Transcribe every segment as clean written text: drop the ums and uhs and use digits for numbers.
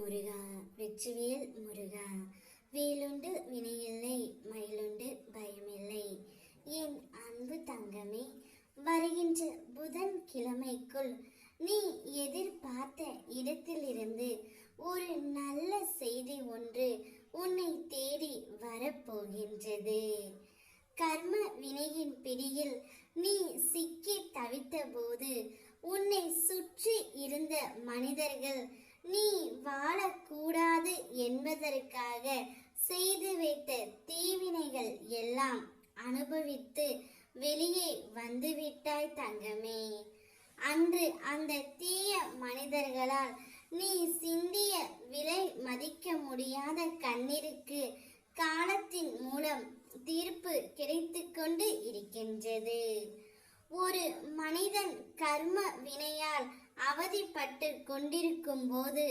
முருகா, வெற்றிவேல் முருகா. வேலுண்டு வினையில்லை, மயிலுண்டு பயமில்லை. என் அன்பு தங்கமே, வருகின்ற புதன் கிழமைக்குள் நீ எதிர்பார்த்த இடத்திலிருந்து ஒரு நல்ல செய்தி ஒன்று உன்னை தேடி வரப்போகின்றது. கர்ம வினையின் பிடியில் நீ சிக்கி தவித்த போது உன்னை சுற்றி இருந்த மனிதர்கள் நீ வாழக்கூடாது என்பதற்காக செய்து வைத்த தீவினைகள் எல்லாம் அனுபவித்து வெளியே வந்துவிட்டாய் தங்கமே. அன்று அந்த தீய மனிதர்களால் நீ சிந்திய விலை மதிக்க முடியாத கண்ணீருக்கு காலத்தின் மூலம் தீர்ப்பு கிடைத்து கொண்டு இருக்கின்றது. ஒரு மனிதன் கர்ம வினையால் அவதிப்பட்டு கொண்டிருக்கும் போது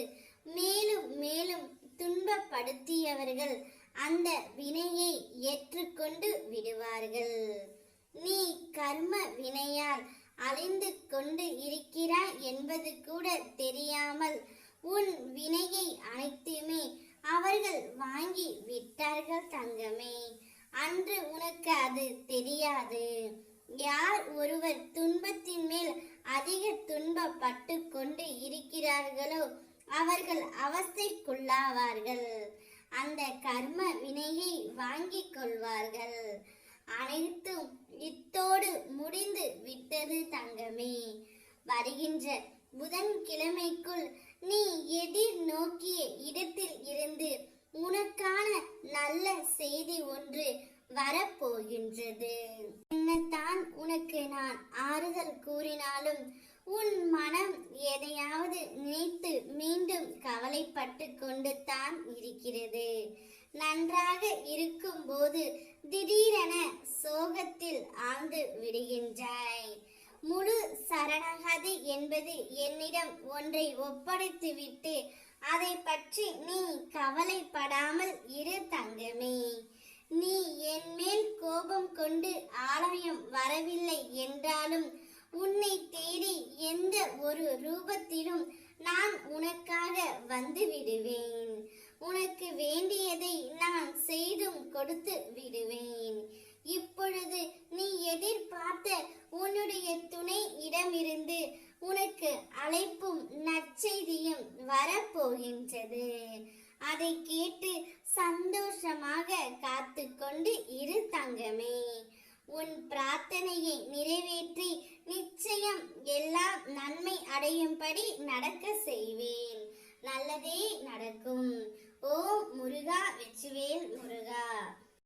மேலும் மேலும் துன்பப்படுத்தியவர்கள் அந்த வினையை ஏற்றுக்கொண்டு விடுவார்கள். நீ கர்ம வினையால் அழிந்து கொண்டு இருக்கிறாய் என்பது கூட தெரியாமல் உன் வினையை அனைத்துமே அவர்கள் வாங்கி விட்டார்கள் தங்கமே. அன்று உனக்கு அது தெரியாது. யார் ஒருவர் துன்பத்தின் மேல் அதிக துன்பப்பட்டு கொண்டு இருக்கிறார்களோ அவர்கள் அவஸ்தைக்குள்ளாவார்கள். அந்த கர்ம வினையை வாங்கிக் கொள்வார்கள். அனைத்தும் இத்தோடு முடிந்து விட்டது தங்கமே. வருகின்ற புதன் கிழமைக்குள் நீ எதிர் நோக்கிய இடத்தில் இருந்து உனக்கான நல்ல செய்தி ஒன்று வரப்போகின்றது. என்னத்தான் உனக்கு நான் ஆறுதல் கூறினாலும் உன் மனம் எதையாவது நினைத்து மீண்டும் கவலைப்பட்டு கொண்டு தான் இருக்கிறது. நன்றாக இருக்கும் போது திடீரென சோகத்தில் ஆழ்ந்து விடுகின்றாய். முழு சரணாகதி என்பது என்னிடம் ஒன்றை ஒப்படைத்துவிட்டு அதை பற்றி நீ கவலைப்படாமல் இரு தங்கமே. நீ என் மேல் கோபம் கொண்டு ஆலயம் வரவில்லை என்றாலும் உன்னை தேடி எந்த ஒரு ரூபத்திலும் நான் உனக்காக வந்து விடுவேன். உனக்கு வேண்டியதை நான் செய்தும் கொடுத்து விடுவேன். இப்பொழுது நீ எதிர்பார்த்த உன்னுடைய துணை இடமிருந்து உனக்கு அழைப்பும் நற்செய்தியும் வரப்போகின்றது. அதை கேட்டு சந்தோஷமாக காத்து கொண்டு இரு தங்கமே. உன் பிரார்த்தனையை நிறைவேற்றி நிச்சயம் எல்லாம் நன்மை அடையும்படி நடக்க செய்வேன். நல்லதே நடக்கும். ஓம் முருகா, வெற்றிவேல் முருகா.